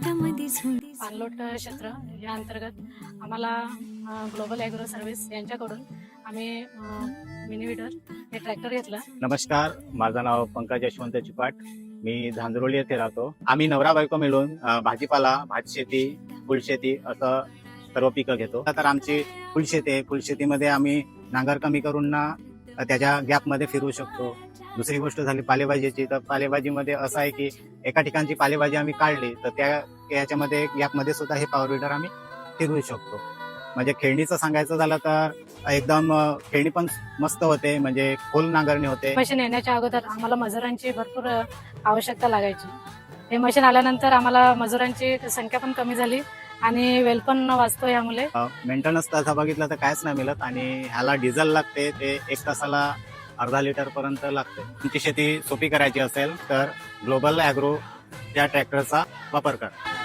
पाणलोट क्षेत्र या अंतर्गत आम्हाला ग्लोबल ॲग्रो सर्व्हिस यांच्याकडून आम्ही मिनी वीडर हे ट्रॅक्टर घेतला. नमस्कार, माझं नाव पंकज यशवंत चिपाट. मी धांदरोली येथे राहतो. आम्ही नवरा बायको मिळून भाजीपाला, भातशेती, फुलशेती असं सर्व पिकं घेतो. तर आमची फुलशेती आहे. फुलशेतीमध्ये आम्ही नांगर कमी करून ना त्याच्या गॅपमध्ये फिरू शकतो. दुसरी गोष्ट झाली पालेभाजीची. तर पालेभाजीमध्ये असं आहे की एका ठिकाणची पालेभाजी आम्ही काढली तर याच्यामध्ये गॅपमध्ये सुद्धा हे पॉवर वीडर आम्ही फिरवू शकतो. म्हणजे खेळणीचं सांगायचं झालं तर एकदम खेळणी पण मस्त होते, म्हणजे खोल नांगरणी होते. मशीन येण्याच्या अगोदर आम्हाला मजुरांची भरपूर आवश्यकता लागायची. हे मशीन आल्यानंतर आम्हाला मजुरांची संख्या पण कमी झाली आणि वेळ पण वाचतो. यामुळे मेंटेनन्स तसा बघितलं तर कायच नाही मिळत आणि ह्याला डिझेल लागते. ते 1 तासाला अर्धा लिटर पर्यंत लागते. तुमची शेती सोपी करायची असेल तर ग्लोबल ॲग्रो या ट्रॅक्टरचा वापर करा.